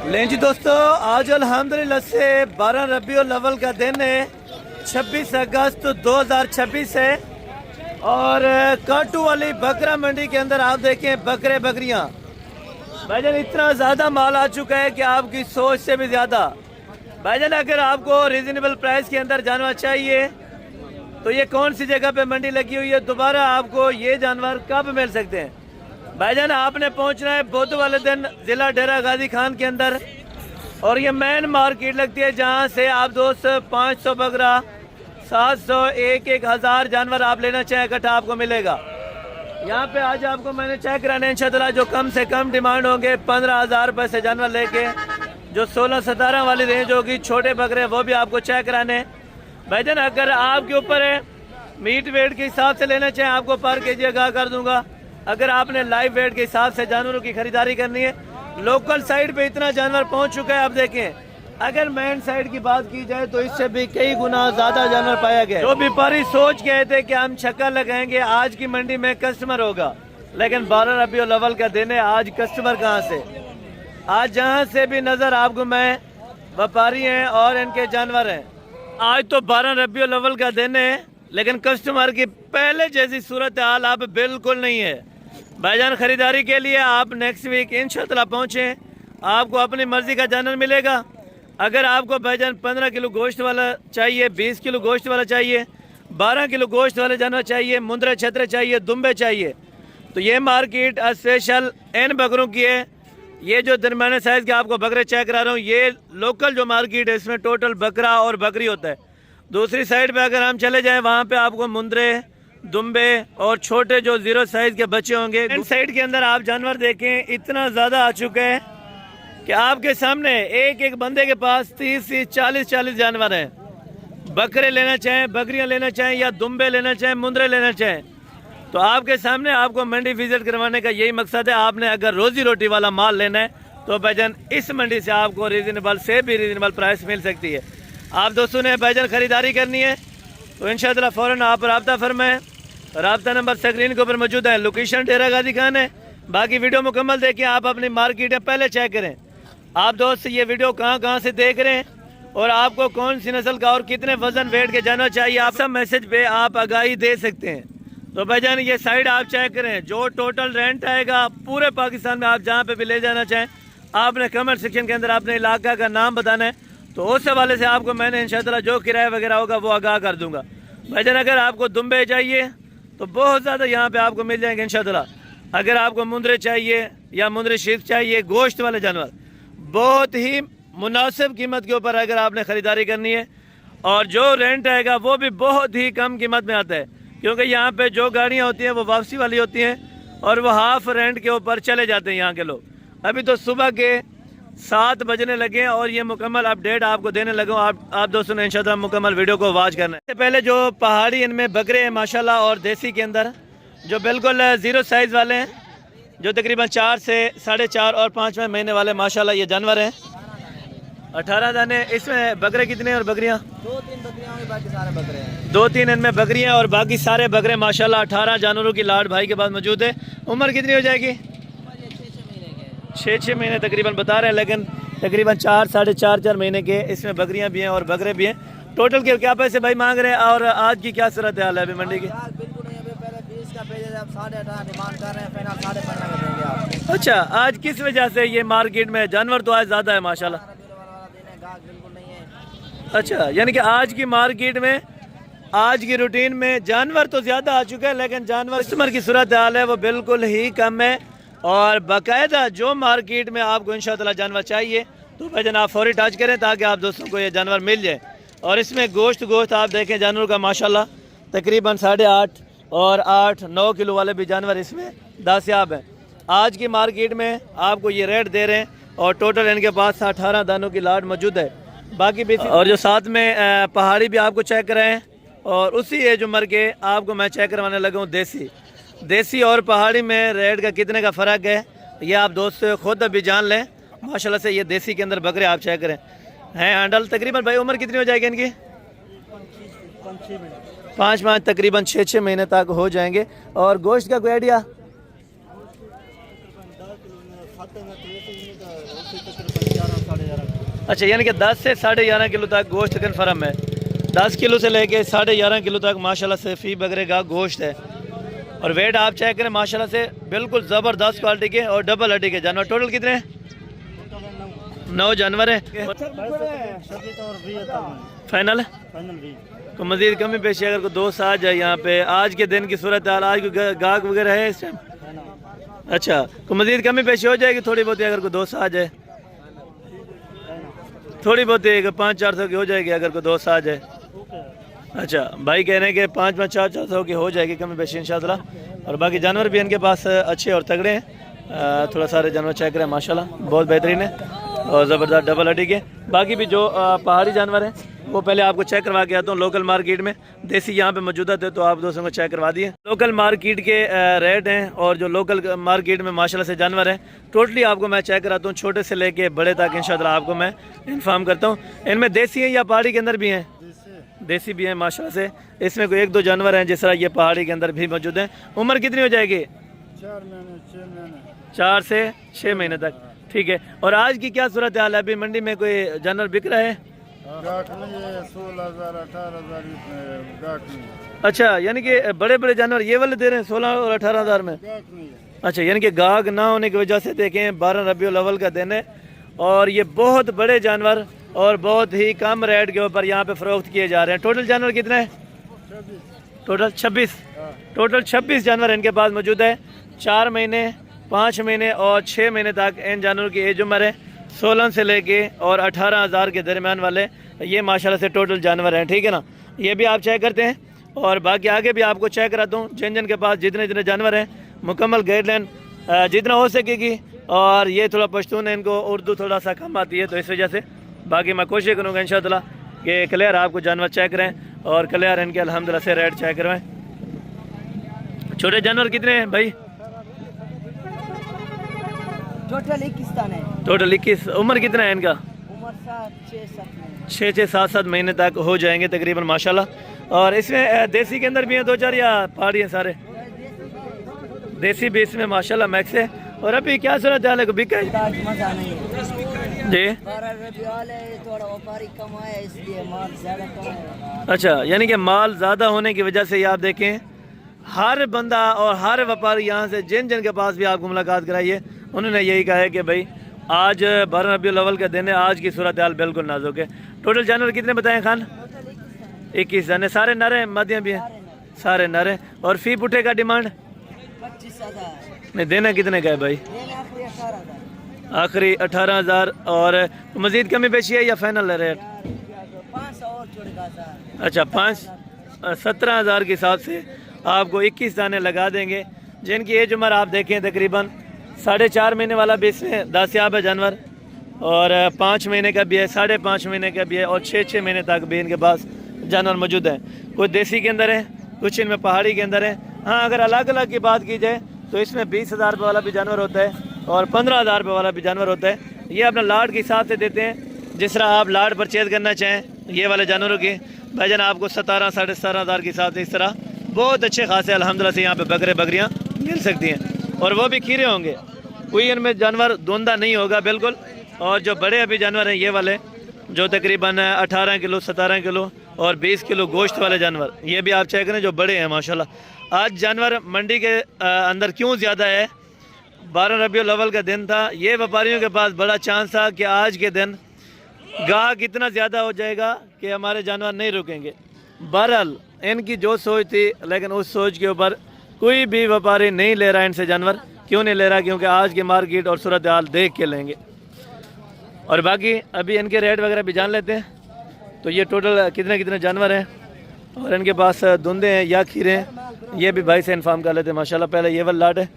लें जी दोस्तों, आज अल्हम्दुलिल्लाह से 12 रबीउल अव्वल का दिन है, 26 अगस्त 2026 है। और काटू वाली बकरा मंडी के अंदर आप देखें बकरे बकरियां भाईजान, इतना ज़्यादा माल आ चुका है कि आपकी सोच से भी ज़्यादा। भाईजान अगर आपको रीजनेबल प्राइस के अंदर जानवर चाहिए तो ये कौन सी जगह पे मंडी लगी हुई है, दोबारा आपको ये जानवर कब मिल सकते हैं? भाईजान आपने पहुंचना है बुध वाले दिन ज़िला डेरा गाजी खान के अंदर, और ये मेन मार्केट लगती है जहां से आप दोस्त 500 बकरा 700 1000 जानवर आप लेना चाहें इकट्ठा आपको मिलेगा। यहाँ पे आज आपको मैंने चेक कराने इंशाअल्लाह जो कम से कम डिमांड होंगे 15,000 रुपये से जानवर लेके जो 16-17 वाली रेंज होगी छोटे बकरे वो भी आपको चेक कराने। भाईजान अगर आपके ऊपर है मीट वेट के हिसाब से लेना चाहें आपको पर केजी आगाह कर दूंगा। अगर आपने लाइव वेट के हिसाब से जानवरों की खरीदारी करनी है, लोकल साइड पे इतना जानवर पहुंच चुका है। आप देखें अगर मेन साइड की बात की जाए तो इससे भी कई गुना ज्यादा जानवर पाया गया। जो व्यापारी सोच गए थे कि हम छक्का लगाएंगे आज की मंडी में कस्टमर होगा, लेकिन 12 रबीउल अव्वल का दिन है, आज कस्टमर कहाँ से? आज जहाँ से भी नजर आपको मैं व्यापारी हैं और इनके जानवर हैं। आज तो 12 रबीउल अव्वल का दिन है, लेकिन कस्टमर की पहले जैसी सूरत हाल अब बिल्कुल नहीं है। भाईजान खरीदारी के लिए आप नेक्स्ट वीक इंशाअल्लाह पहुँचें, आपको अपनी मर्जी का जानवर मिलेगा। अगर आपको भाईजान 15 किलो गोश्त वाला चाहिए, 20 किलो गोश्त वाला चाहिए, 12 किलो गोश्त वाले जानवर चाहिए, मुंदरे छतरे चाहिए, दुम्बे चाहिए, तो ये मार्केट स्पेशल इन बकरों की है। ये जो दरमियाने साइज़ के आपको बकरे चेक करा रहा हूँ, ये लोकल जो मार्केट है इसमें टोटल बकरा और बकरी होता है। दूसरी साइड पे अगर हम चले जाएं वहाँ पे आपको मुंदरे दुम्बे और छोटे जो 0 साइज़ के बच्चे होंगे। इन साइड के अंदर आप जानवर देखें इतना ज़्यादा आ चुका है कि आपके सामने एक एक बंदे के पास 30-40 जानवर हैं। बकरे लेना चाहें, बकरियां लेना चाहें या दुम्बे लेना चाहें, मुंदरे लेना चाहें, तो आपके सामने आपको मंडी विजिट करवाने का यही मकसद है। आपने अगर रोजी रोटी वाला माल लेना है तो भाईजान इस मंडी से आपको रीजनेबल से भी रीजनेबल प्राइस मिल सकती है। आप दोस्तों ने भाईजान खरीदारी करनी है तो इंशाअल्लाह फ़ौरन आप रब्ता फरमाएं। रब्ता नंबर स्क्रीन के ऊपर मौजूद है, लोकेशन डेरा गाजी खान है। बाकी वीडियो मुकम्मल देखें, आप अपनी मार्केट में पहले चेक करें आप दोस्त ये वीडियो कहाँ से देख रहे हैं और आपको कौन सी नस्ल का और कितने वजन वेट के जानवर चाहिए, आप सब मैसेज पे आप आगाही दे सकते हैं। तो भाईजान ये साइड आप चेक करें, जो टोटल रेंट आएगा पूरे पाकिस्तान में आप जहाँ पे भी ले जाना चाहें, आपने कमेंट सेक्शन के अंदर अपने इलाका का नाम बताना है, तो उस हवाले से आपको मैंने इंशाअल्लाह जो किराया वगैरह होगा वो आगाह कर दूंगा। भाईजान अगर आपको दुम्बे चाहिए तो बहुत ज़्यादा यहाँ पे आपको मिल जाएंगे इंशाअल्लाह। अगर आपको मुंदरे चाहिए या मुंदरे शीफ चाहिए, गोश्त वाले जानवर, बहुत ही मुनासिब कीमत के ऊपर अगर आपने ख़रीदारी करनी है, और जो रेंट आएगा वो भी बहुत ही कम कीमत में आता है, क्योंकि यहाँ पे जो गाड़ियाँ होती हैं वो वापसी वाली होती हैं और वो हाफ रेंट के ऊपर चले जाते हैं यहाँ के लोग। अभी तो सुबह के 7 बजने लगे हैं और ये मुकम्मल अपडेट आपको देने लगा। आप दोस्तों ने इंशाअल्लाह मुकम्मल वीडियो को वॉच करना है। इससे पहले जो पहाड़ी इनमें बकरे हैं माशाल्लाह, और देसी के अंदर जो बिल्कुल 0 साइज़ वाले हैं, जो तकरीबन 4 से 4.5 और 5वें महीने वाले माशाल्लाह ये जानवर हैं। 18 दाने। इसमें बकरे कितने हैं और बकरियां? 2-3 बकरियां होंगी, बाकी सारे बकरे हैं। 2-3 इनमें बकरियां और बाकी सारे बकरे माशाल्लाह। 18 जानवरों की लाट भाई के पास मौजूद है। उम्र कितनी हो जाएगी? 6-6 महीने तकरीबन बता रहे हैं, लेकिन तकरीबन 4-4.5 महीने के इसमें बकरियाँ भी हैं और बकरे भी हैं। टोटल के क्या पैसे भाई मांग रहे हैं और आज की क्या सूरत हाल है अभी मंडी की? अच्छा, आज किस वजह से ये मार्केट में जानवर तो आज ज़्यादा है माशाल्लाह? अच्छा, यानी कि आज की मार्केट में आज की रूटीन में जानवर तो ज़्यादा आ चुका है, लेकिन जानवर कस्टमर की सूरत हाल है वो बिल्कुल ही कम है। और बाकायदा जो मार्केट में आपको इंशाअल्लाह जानवर चाहिए तो भाईजान आप फौरी टच करें ताकि आप दोस्तों को ये जानवर मिल जाए। और इसमें गोश्त आप देखें जानवरों का माशाल्लाह तकरीबन 8.5 और 8-9 किलो वाले भी जानवर इसमें दस्याब हैं। आज की मार्केट में आपको ये रेट दे रहे हैं और टोटल इनके पास 18 दानों की लाट मौजूद है। बाकी भी और जो साथ में पहाड़ी भी आपको चेक कराएं, और उसी एज उम्र के आपको मैं चेक करवाने लगा हूँ देसी और पहाड़ी में रेट का कितने का फ़र्क है ये आप दोस्त खुद अभी जान लें। माशाल्लाह से ये देसी के अंदर बकरे आप चेक करें हैं हैंडल। तकरीबन भाई उम्र कितनी हो जाएगी इनकी? 5 तकरीबन 6 महीने तक हो जाएंगे। और गोश्त का कोई आइडिया? अच्छा, यानी कि 10 से 11.5 किलो तक गोश्त कन्फर्म है। 10 किलो से लेके 11.5 किलो तक माशाल्लाह से फी बकरे का गोश्त है। और वेट आप चेक करें माशाल्लाह से बिल्कुल ज़बरदस्त क्वालिटी के और डबल हड्डी के जानवर। टोटल कितने हैं? 9 जानवर हैं। फाइनल को मज़ीद कमी पेशी अगर कोई दोस्त आ जाए यहाँ पे, आज के दिन की सूरत हाल, आज कोई गाहक वगैरह है इस टाइम? अच्छा, को मज़ीद कमी पेशी हो जाएगी थोड़ी बहुत, अगर कोई दोस्त आ जाए थोड़ी बहुत 500-400 की हो जाएगी अगर कोई दोस्त आ जाए। अच्छा, भाई कह रहे हैं कि 500-400 की हो जाएगी कमी पेशी इंशाल्लाह। और बाकी जानवर भी इनके पास अच्छे और तगड़े हैं। थोड़ा सारे जानवर चेक करें माशाल्लाह बहुत बेहतरीन है और ज़बरदस्त डबल हड्डी के। बाकी भी जो पहाड़ी जानवर हैं वो पहले आपको चेक करवा के आता हूँ लोकल मार्केट में। देसी यहाँ पे मौजूदा थे तो आप दोस्तों को चेक करवा दिए। लोकल मार्केट के रेट हैं और जो लोकल मार्केट में माशाल्लाह से जानवर हैं टोटली आपको मैं चेक कराता हूँ, छोटे से लेके बड़े तक इंशाल्लाह आपको मैं इन्फॉर्म करता हूँ। इनमें देसी हैं या पहाड़ी के अंदर भी हैं? देसी भी हैं माशाल्लाह से। इसमें कोई 1-2 जानवर हैं जिस तरह ये पहाड़ी के अंदर भी मौजूद हैं। उम्र कितनी हो जाएगी? 4 से 6 महीने तक। ठीक है, और आज की क्या सूरत हाल है? अभी मंडी में कोई जानवर बिक रहा है? 16,000 18,000। अच्छा, यानी कि बड़े बड़े जानवर ये वाले दे रहे हैं 16 और 18,000 में। अच्छा, यानी कि गाहक ना होने की वजह से देखें 12 रबीउल अव्वल का दिन है और ये बहुत बड़े जानवर और बहुत ही कम रेट के ऊपर यहाँ पे फरोख्त किए जा रहे हैं। टोटल जानवर कितने हैं? टोटल 26। टोटल 26 जानवर इनके पास मौजूद है। 4 महीने, 5 महीने और 6 महीने तक इन जानवरों की एज उम्र है। 16 से लेके और 18,000 के दरमियान वाले ये माशाल्लाह से टोटल जानवर हैं। ठीक है ना, ये भी आप चेक करते हैं और बाकी आगे भी आपको चेक कराता हूँ। जिन जिन के पास जितने जितने जानवर हैं मुकम्मल गाइडलाइन जितना हो सकेगी। और ये थोड़ा पश्तून है, इनको उर्दू थोड़ा सा कम आती है तो इस वजह से। बाकी मैं कोशिश करूँगा इंशाअल्लाह कि क्लियर आपको जानवर चेक करें और क्लियर इनके अल्हम्दुलिल्लाह से रेट चेक करवाएँ। छोटे जानवर कितने हैं भाई? टोटल 21 है। टोटल 21। उम्र कितना है इनका? उम्र 6 7 महीने तक हो जाएंगे तकरीबन माशाल्लाह। और इसमें देसी के अंदर भी हैं 2-4 या पहाड़ी हैं सारे? देसी भी इसमें माशाल्लाह मैक्स है। और अभी क्या सूरत हाल है? बिका है मजा नहीं है जी? 12 रबीउल है, थोड़ा व्यापारी कम आया इसलिए माल ज़्यादा कम है। अच्छा, यानी कि माल ज़्यादा होने की वजह से ये आप देखें हर बंदा और हर व्यापारी यहाँ से जिन जिन के पास भी आपको मुलाकात कराइए उन्होंने यही कहा है कि भाई आज 12 रबीउल अव्वल का दिन है, आज की सूरत हाल बिल्कुल नाजुक है। टोटल जानवर कितने बताएं खान? 21 जाने। सारे नर हैं मदियाँ भी हैं? सारे नर हैं। और फी पुट्ठे का डिमांड? 25,000। नहीं, देना कितने का है भाई? आखिरी 18,000। और मज़ीद कमी पेशी है या फाइनल रेट? 500 और छोड़ेगा। अच्छा, 17,000 के हिसाब से आपको 21 दाने लगा देंगे। जिनकी एज उम्र आप देखें तकरीबन 4.5 महीने वाला भी इसमें दास्याब है जानवर और 5 महीने का भी है, 5.5 महीने का भी है और 6 महीने तक भी इनके पास जानवर मौजूद हैं। कुछ देसी के अंदर है, कुछ इनमें पहाड़ी के अंदर है। हाँ, अगर अलग अलग की बात की जाए तो इसमें 20,000 रुपये वाला भी जानवर होता है और 15,000 रुपये वाला भी जानवर होता है। ये अपना लाट के हिसाब से देते हैं, जिस तरह आप लाट परचेज करना चाहें ये वाले जानवरों की भाईजान आपको 17 साढ़े 17,000 के हिसाब से इस तरह बहुत अच्छे खासे अल्हम्दुलिल्लाह से यहाँ पे बकरे बकरियाँ मिल सकती हैं। और वो भी खीरे होंगे, कोई इनमें जानवर धुंधा नहीं होगा बिल्कुल। और जो बड़े अभी जानवर हैं ये वाले जो तकरीबन 18 किलो 17 किलो और 20 किलो गोश्त वाले जानवर, ये भी आप चेक करें जो बड़े हैं माशाल्लाह। आज जानवर मंडी के अंदर क्यों ज़्यादा है? 12 रबीउल अव्वल का दिन था, ये व्यापारियों के पास बड़ा चांस था कि आज के दिन गाहक इतना ज़्यादा हो जाएगा कि हमारे जानवर नहीं रुकेंगे। बहरहाल इनकी जो सोच थी, लेकिन उस सोच के ऊपर कोई भी व्यापारी नहीं ले रहा है इनसे जानवर। क्यों नहीं ले रहा? क्योंकि आज की मार्केट और सूरत हाल देख के लेंगे। और बाकी अभी इनके रेट वगैरह भी जान लेते हैं। तो ये टोटल कितने कितने जानवर हैं और इनके पास धुंधे हैं या खीरे हैं, ये भी भाई से इन्फॉर्म कर लेते हैं माशाल्लाह। पहले ये वाला लाट है,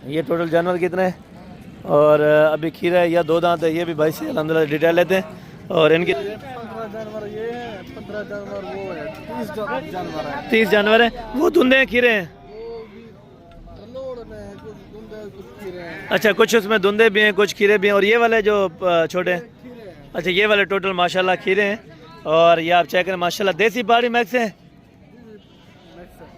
ये टोटल जानवर कितने हैं और अभी खीरा है या 2 दांत है, ये भी भाई से अल्हम्दुलिल्लाह डिटेल लेते हैं। और इनके 15 जानवर ये है, 15 जानवर वो है, 30 जानवर है। 30 जानवर हैं, वो धुंधे हैं खीरे हैं? अच्छा, कुछ उसमें धुंधे भी हैं, कुछ खीरे भी हैं। और ये वाले जो छोटे हैं, अच्छा ये वाले टोटल माशाल्लाह खीरे हैं। और ये आप चेक करें माशाल्लाह देसी पहाड़ी मैक्स है।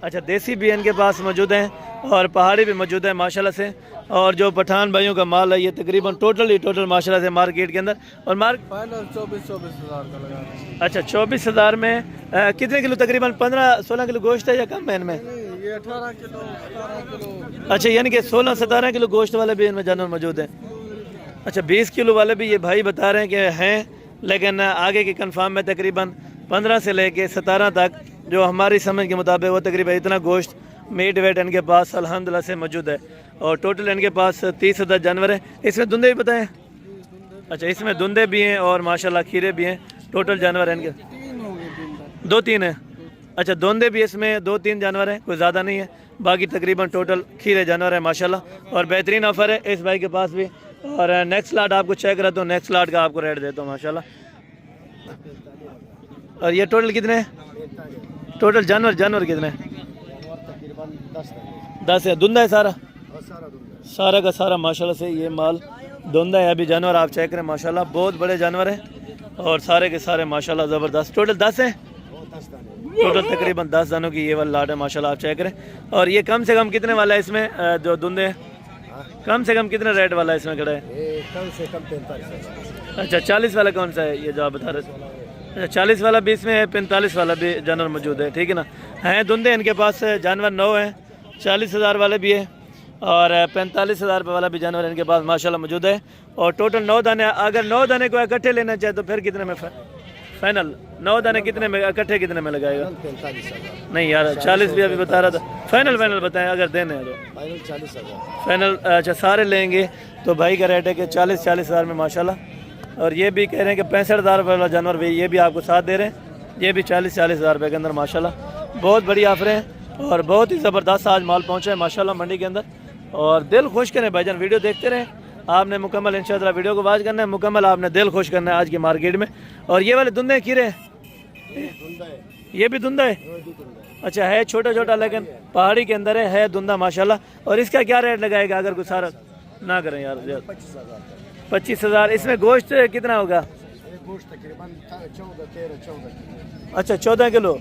अच्छा, देसी भी इनके पास मौजूद हैं और पहाड़ी भी मौजूद है माशाल्लाह से। और जो पठान भाइयों का माल है ये तकरीबन टोटल माशाल्लाह से मार्केट के अंदर और फाइनल 24-24 हज़ार का लगा रहे हैं। अच्छा 24,000 में कितने किलो तकरीबन 15-16 किलो गोश्त है या कम है इनमें? नहीं, ये 18 किलो 17 किलो। अच्छा यानी कि 16-17 किलो गोश्त वाले भी इनमें जानवर मौजूद हैं। अच्छा 20 किलो वाले भी ये भाई बता रहे हैं कि हैं, लेकिन आगे की कंफर्म में तकरीबन 15 से लेके 17 तक जो हमारी समझ के मुताबिक वो तकरीबन इतना गोश्त मीट वेट इनके पास अल्हम्दुलिल्लाह से मौजूद है। और टोटल इनके पास 30,000 जानवर हैं। इसमें धुंधे भी बताएं? अच्छा इसमें धुंधे भी हैं और माशाल्लाह खीरे भी हैं। टोटल जानवर इनके 2-3 हैं। अच्छा धुंधे भी इसमें 2-3 जानवर हैं, कोई ज़्यादा नहीं है। बाकी तकरीबन टोटल खीरे जानवर हैं माशाल्लाह। और बेहतरीन ऑफ़र है इस भाई के पास भी। और नेक्स्ट लाट आपको चेक कराता हूँ, नेक्स्ट लाट का आपको रेट देता हूँ माशाल्लाह। और ये टोटल कितने हैं? टोटल जानवर कितने? 10 है। धुंधा है सारा का सारा माशाल्लाह से ये माल धुंधा है। अभी जानवर आप चेक करें माशाल्लाह, बहुत बड़े जानवर हैं और सारे के सारे माशाल्लाह ज़बरदस्त। टोटल 10 है। टोटल तकरीबन 10 दानों की ये वाला लाट है माशाल्लाह, आप चेक करें। और ये कम से कम कितने वाला है इसमें जो धुंधे है? कम से कम कितने रेट वाला है इसमें खड़ा है? कम से कम 45। अच्छा 40 वाला कौन सा है ये जो आप बता रहे थे? अच्छा 40 वाला भी इसमें है, 45 वाला भी जानवर मौजूद है, ठीक है ना। हैं धुंधे इनके पास जानवर 9 हैं। 40,000 वाले भी है और 45,000 रुपये वाला भी जानवर इनके पास माशाल्लाह मौजूद है। और टोटल 9 दाने, अगर 9 दाने को इकट्ठे लेना चाहे तो फिर कितने में फाइनल? 9 दाने कितने में इकट्ठे कितने में लगाएगा? 45,000। नहीं यार 40 भी अभी बता रहा था। फाइनल बताएं अगर देने हैं तो। फाइनल 40,000। फाइनल अच्छा सारे लेंगे तो भाई का रेट है कि 40,000 में माशाल्लाह। और ये भी कह रहे हैं कि 65,000 रुपये वाला जानवर भी ये भी आपको साथ दे रहे हैं। ये भी 40,000 रुपये के अंदर माशाल्लाह। बहुत बड़ी ऑफरें हैं और बहुत ही ज़बरदस्त आज माल पहुँचा है माशाल्लाह मंडी के अंदर। और दिल खुश करें भाईजान, वीडियो देखते रहें। आपने मुकम्मल इंशाअल्लाह वीडियो को वाच करना है, मुकम्मल आपने दिल खुश करना है आज की मार्केट में। और ये वाले धुंधे खीरे ये भी धुंधा है। अच्छा है छोटा लेकिन पहाड़ी के अंदर है धुंधा माशाल्लाह। और इसका क्या रेट लगाएगा अगर कुछ सारा ना करें यार? 25,000। इसमें गोश्त कितना होगा? अच्छा 14 किलो।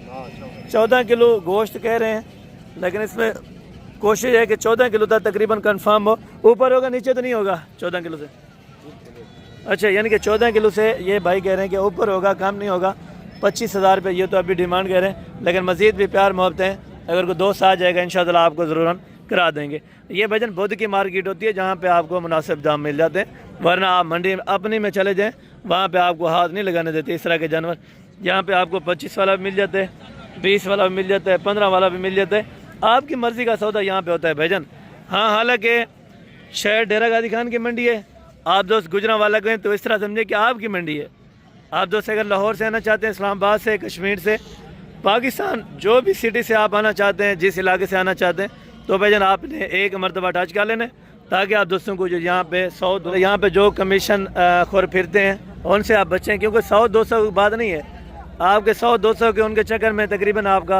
14 किलो गोश्त कह रहे हैं, लेकिन इसमें कोशिश है कि 14 किलो तक तकरीबन कंफर्म हो। ऊपर होगा नीचे तो नहीं होगा 14 किलो से? अच्छा यानी कि 14 किलो से ये भाई कह रहे हैं कि ऊपर होगा, कम नहीं होगा। 25,000 रुपये ये तो अभी डिमांड कह रहे हैं, लेकिन मज़ीद भी प्यार मोहब्बत है। अगर कोई दोस्त आ जाएगा इंशाअल्लाह आपको ज़रूर हम करा देंगे। ये भजन बुध की मार्केट होती है जहाँ पे आपको मुनासिब दाम मिल जाते हैं, वरना आप मंडी अपनी में चले जाएँ वहाँ पे आपको हाथ नहीं लगाने देते इस तरह के जानवर। यहाँ पे आपको 25 वाला भी मिल जाता है, 20 वाला भी मिल जाता है, 15 वाला भी मिल जाता है। आपकी मर्ज़ी का सौदा यहाँ पे होता है भाईजान। हाँ हालांकि शहर डेरा गाजी खान की मंडी है, आप दोस्त गुजरांवाला गए तो इस तरह समझे कि आपकी मंडी है। आप दोस्त अगर लाहौर से आना चाहते हैं, इस्लामाबाद से, कश्मीर से, पाकिस्तान जो भी सिटी से आप आना चाहते हैं, जिस इलाके से आना चाहते हैं, तो भाईजान आपने एक मरतबा टच कर लेना ताकि आप दोस्तों को जो यहाँ पे 100 यहाँ पे जो कमीशन खोर फिरते हैं उनसे आप बचें। क्योंकि 100-200 की बात नहीं है, आपके 100-200 के उनके चक्कर में तकरीबन आपका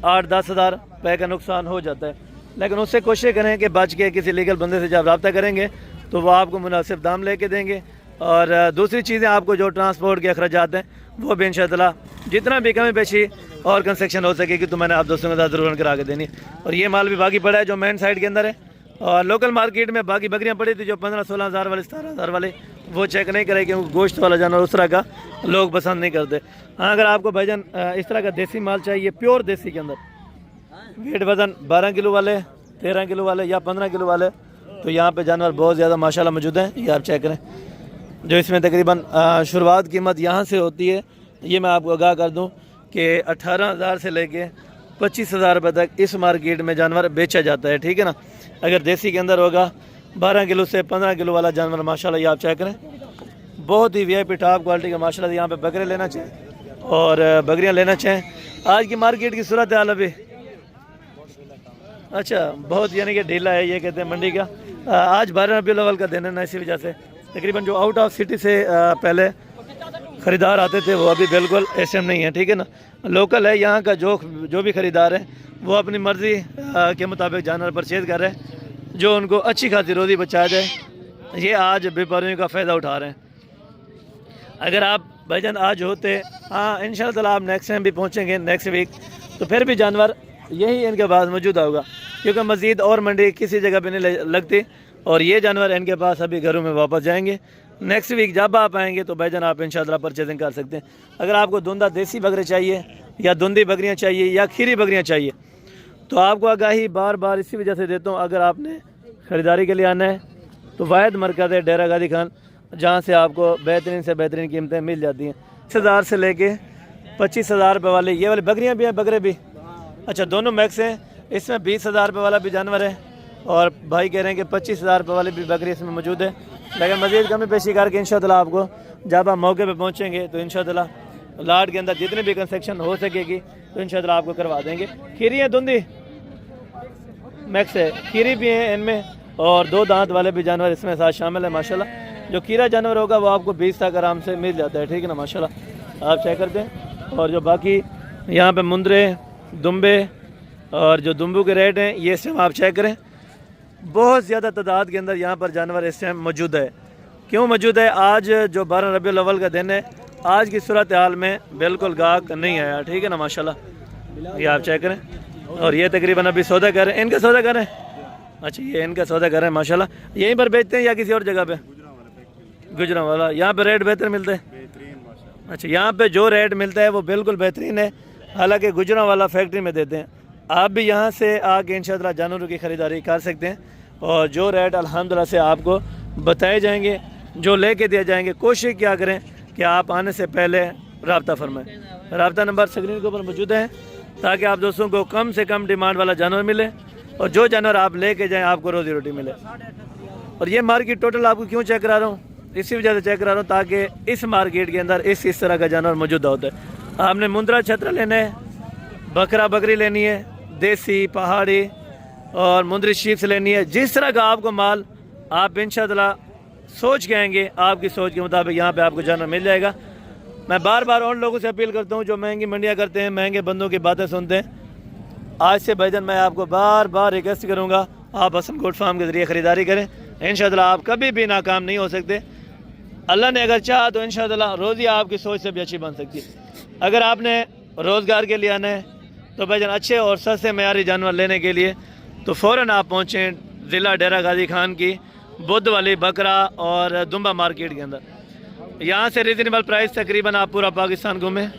8-10 हज़ार रुपये का नुकसान हो जाता है। लेकिन उससे कोशिश करें कि बच के किसी लीगल बंदे से जब रब्ता करेंगे तो वो आपको मुनासिब दाम लेके देंगे। और दूसरी चीज़ें आपको जो ट्रांसपोर्ट के अखराजात हैं वो भी इंशाअल्लाह जितना भी कमी पेशी और कंस्ट्रक्शन हो सकेगी तो मैंने आप दोस्तों के साथ ज़रूर करा के देनी। और ये माल भी बाकी पड़ा है जो मेन साइड के अंदर है। और लोकल मार्केट में बाकी बकरियां पड़ी थी जो 15-16 हज़ार वाले, 17 हज़ार वाले, वो चेक नहीं करे क्योंकि गोश्त वाला जानवर उस तरह का लोग पसंद नहीं करते। हाँ अगर आपको भाईजान इस तरह का देसी माल चाहिए, प्योर देसी के अंदर वेट वज़न 12 किलो वाले, 13 किलो वाले या 15 किलो वाले, तो यहाँ पे जानवर बहुत ज़्यादा माशाल्लाह मौजूद हैं। ये आप चेक करें। जो इसमें तकरीबन शुरुआत कीमत यहाँ से होती है, ये मैं आपको आगाह कर दूँ कि 18,000 से लेके 25,000 रुपये तक इस मार्केट में जानवर बेचा जाता है, ठीक है ना। अगर देसी के अंदर होगा 12 किलो से 15 किलो वाला जानवर माशाल्लाह ये आप चेक करें, बहुत ही VIP टॉप क्वालिटी का माशाल्लाह। यहाँ पे बकरे लेना चाहें और बकरियाँ लेना चाहें। आज की मार्केट की सूरत हाल अभी अच्छा बहुत यानी कि ढीला है, ये कहते हैं मंडी का। आज 12 रबीउल अव्वल का दिन है ना, इसी वजह से तकरीबन जो आउट ऑफ सिटी से पहले ख़रीदार आते थे वो अभी बिल्कुल ऐसे नहीं है, ठीक है ना। लोकल है यहाँ का जो भी ख़रीदार है वो अपनी मर्ज़ी के मुताबिक जानवर परचेज़ कर रहे हैं जो उनको अच्छी खासी रोज़ी बचा जाए। ये आज व्यापारियों का फ़ायदा उठा रहे हैं। अगर आप भाईजान आज होते, हाँ इंशाअल्लाह आप नेक्स्ट टाइम भी पहुँचेंगे नेक्स्ट वीक, तो फिर भी जानवर यही इनके पास मौजूद होगा क्योंकि मज़ीद और मंडी किसी जगह पे नहीं लगती। और ये जानवर इनके पास अभी घरों में वापस जाएंगे। नेक्स्ट वीक जब आप आएंगे तो भाईजान आप इंशाल्लाह परचेजिंग कर सकते हैं। अगर आपको धुंधा देसी बकरे चाहिए या धुंधी बकरियाँ चाहिए या खीरी बकरियाँ चाहिए तो आपको आगाही बार बार इसी वजह से देता हूँ, अगर आपने ख़रीदारी के लिए आना है तो वाहिद मरकज़ है डेरा गाजी खान, जहाँ से आपको बेहतरीन से बेहतरीन कीमतें मिल जाती हैं। 10,000 से लेके 25,000 रुपये वाले ये वाली बकरियाँ भी हैं, बकरे भी अच्छा दोनों मैक्स हैं। इसमें 20,000 रुपये वाला भी जानवर है और भाई कह रहे हैं कि 25,000 रुपये वाली भी बकरी इसमें मौजूद है। लेकिन मज़ीद कमी पेशी करके इंशाअल्लाह आपको जब आप मौके पे पहुंचेंगे तो इंशाअल्लाह लाट के अंदर जितनी भी कंस्ट्रक्शन हो सकेगी तो इंशाअल्लाह आपको करवा देंगे। खीरी है धुंधी मैक्स है, खीरी भी हैं इनमें और 2 दांत वाले भी जानवर इसमें साथ शामिल है माशाल्लाह। जो खीरा जानवर होगा वो आपको 20 तक आराम से मिल जाता है, ठीक है ना माशाल्लाह, आप चेक करते हैं। और जो बाकी यहाँ पे मुंदरे दुम्बे और जो दुम्बू के रेट हैं ये इस टाइम आप चेक करें, बहुत ज़्यादा तादाद के अंदर यहाँ पर जानवर इस टाइम मौजूद है। क्यों मौजूद है? आज जो 12 रबीउल अव्वल का दिन है, आज की सूरत हाल में बिल्कुल गाहक नहीं आया, ठीक है ना माशाल्लाह, ये आप चेक करें। और ये तकरीबन अभी सौदा कर रहे हैं, इनका सौदा कर रहे हैं, अच्छा ये इनका सौदा कर रहे हैं माशाल्लाह। यहीं पर बेचते हैं या किसी और जगह पे? गुजरांवाला। यहाँ पे रेट बेहतर मिलते हैं? अच्छा, यहाँ पे जो रेट मिलता है वो बिल्कुल बेहतरीन है, हालांकि गुजरांवाला फैक्ट्री में देते हैं। आप भी यहाँ से आके इंशाअल्लाह जानवरों की ख़रीदारी कर सकते हैं और जो रेट अल्हम्दुलिल्लाह से आपको बताए जाएंगे, जो लेके दिए जाएंगे, कोशिश क्या करें कि आप आने से पहले रब्ता फरमाएं। रब्ता नंबर स्क्रीन के ऊपर मौजूद है ताकि आप दोस्तों को कम से कम डिमांड वाला जानवर मिले और जो जानवर आप लेके जाएँ आपको रोज़ी रोटी मिले। और ये मार्केट टोटल आपको क्यों चेक करा रहा हूँ? इसी वजह से चेक करा रहा हूँ ताकि इस मार्केट के अंदर इस तरह का जानवर मौजूद होता है। आपने मुंद्रा छत्र लेना है, बकरा बकरी लेनी है, देसी पहाड़ी और मुंदरी शीप से लेनी है, जिस तरह का आपको माल आप इंशाअल्लाह सोच के आएंगे आपकी सोच के मुताबिक यहाँ पे आपको जानवर मिल जाएगा। मैं बार बार उन लोगों से अपील करता हूँ जो महंगी मंडियाँ करते हैं, महंगे बंदों की बातें सुनते हैं। आज से भाईजान मैं आपको बार बार रिक्वेस्ट करूँगा आप हसन गोट फार्म के ज़रिए ख़रीदारी करें, इंशाअल्लाह आप कभी भी नाकाम नहीं हो सकते। अल्लाह ने अगर चाहा तो इंशाअल्लाह रोज़ी आपकी सोच से भी अच्छी बन सकती है। अगर आपने रोज़गार के लिए आना है तो भाईजान अच्छे और सस्ते मयारी जानवर लेने के लिए तो फ़ौरन आप पहुँचें ज़िला डेरा गाजी खान की बुद्ध वाली बकरा और दुम्बा मार्केट के अंदर। यहाँ से रीज़नेबल प्राइस तकरीबन आप पूरा पाकिस्तान घूमें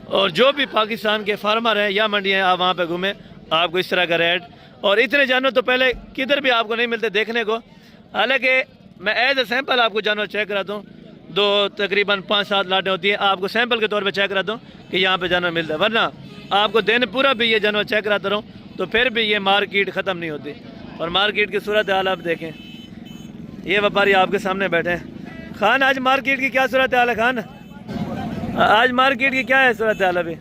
और जो भी पाकिस्तान के फार्मर हैं या मंडियाँ हैं आप वहाँ पे घूमें, आपको इस तरह का रेट और इतने जानवर तो पहले किधर भी आपको नहीं मिलते देखने को। हालांकि मैं एज ए सैंपल आपको जानवर चेक कराता हूँ, दो तकरीबन 5-7 लाटें होती हैं, आपको सैंपल के तौर पे चेक कराता हूँ कि यहाँ पे जानवर मिलता है, वरना आपको दिन पूरा भी ये जानवर चेक कराता रहूँ तो फिर भी ये मार्केट ख़त्म नहीं होती। और मार्केट की सूरत हाल आप देखें, ये व्यापारी आपके सामने बैठे हैं। खान आज मार्केट की क्या सूरत हाल है? खान आज मार्केट की क्या है सूरत हाल अभी?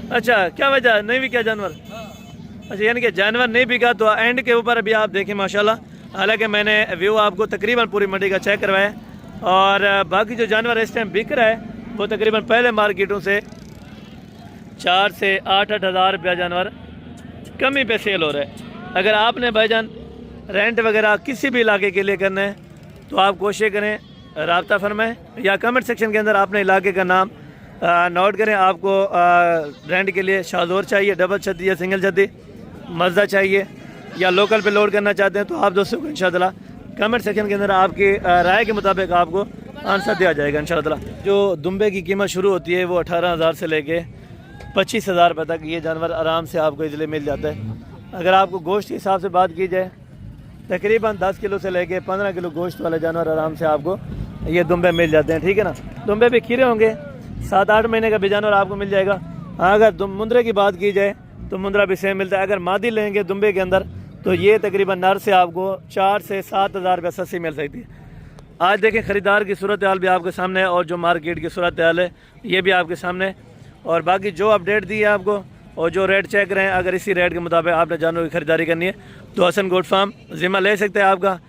अच्छा, क्या वजह नहीं बिका जानवर? अच्छा, यानी कि जानवर नहीं बिका तो एंड के ऊपर अभी आप देखें माशाल्लाह। हालांकि मैंने व्यू आपको तकरीबन पूरी मंडी का चेक करवाया और बाकी जो जानवर इस टाइम बिक रहा है वो तकरीबन पहले मार्केटों से 4 से 8 हज़ार रुपया जानवर कमी पे सेल हो रहा है। अगर आपने भाईजान रेंट वगैरह किसी भी इलाके के लिए करना है तो आप कोशिश करें राब्ता फरमाएं या कमेंट सेक्शन के अंदर अपने इलाके का नाम नोट करें। आपको रेंट के लिए शाहजोर चाहिए, डबल छत्ती या सिंगल छत्ती, मज़दा चाहिए या लोकल पे लोड करना चाहते हैं तो आप दोस्तों को इंशाअल्लाह कमेंट सेक्शन के अंदर आपकी राय के मुताबिक आपको आंसर दिया जाएगा इंशाअल्लाह। जो दुम्बे की कीमत शुरू होती है वो 18,000 से लेके 25,000 रुपये तक ये जानवर आराम से आपको इजली मिल जाता है। अगर आपको गोश्त के हिसाब से बात की जाए तकरीबन 10 किलो से लेके 15 किलो गोश्त वाले जानवर आराम से आपको ये दुम्बे मिल जाते हैं, ठीक है ना। दुम्बे भी खीरे होंगे, 7-8 महीने का भी जानवर आपको मिल जाएगा। हाँ, अगर मुंद्रे की बात की जाए तो मुंद्रा भी सेम मिलता है। अगर मादी लेंगे दुम्बे के अंदर तो ये तकरीबन नर से आपको 4 से 7 हज़ार रुपये सस्ती मिल सकती है। आज देखें ख़रीदार की सूरत हाल भी आपके सामने है और जो मार्केट की सूरत हाल है ये भी आपके सामने है। और बाकी जो अपडेट दी है आपको और जो रेट चेक रहे हैं, अगर इसी रेट के मुताबिक आपने जानवरों की ख़रीदारी करनी है तो हसन गोट फार्म ज़िम्मा ले सकते हैं आपका।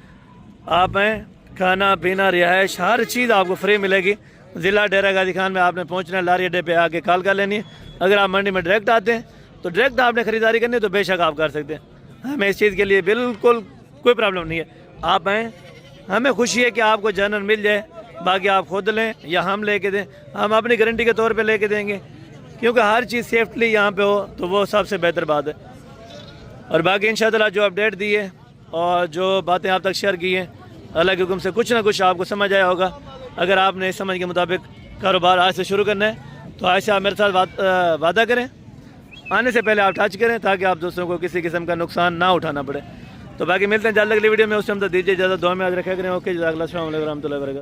आप हैं, खाना पीना रिहाइश हर चीज़ आपको फ्री मिलेगी। ज़िला डेरा गाजी खान में आपने पहुँचना है, लारी अड्डे पे आके कॉल कर लेनी है। अगर आप मंडी में डायरेक्ट आते हैं तो डायरेक्ट आपने ख़रीदारी करनी है तो बेशक आप कर सकते हैं, हमें इस चीज़ के लिए बिल्कुल कोई प्रॉब्लम नहीं है। आप आएँ, हमें खुशी है कि आपको जानवर मिल जाए, बाकी आप खुद लें या हम लेके दें, हम अपनी गारंटी के तौर पे लेके देंगे, क्योंकि हर चीज़ सेफ्टली यहाँ पे हो तो वो सबसे बेहतर बात है। और बाकी इंशाअल्लाह जो अपडेट दी है और जो बातें आप तक शेयर की हैं अल्लाह के हुक्म से कुछ ना कुछ आपको समझ आया होगा। अगर आपने इस समझ के मुताबिक कारोबार आज से शुरू करना है तो आज से आप मेरे साथ वादा करें, आने से पहले आप टच करें ताकि आप दूसरों को किसी किस्म का नुकसान ना उठाना पड़े। तो बाकी मिलते हैं जल्द अगली वीडियो में, उस टाइम तक दीजिए इजाज़त, दुआ में आज रखा करें। ओके, जज़ाकल्लाह, अस्सलाम वालेकुम रहमतुल्लाहि व बरकातहू।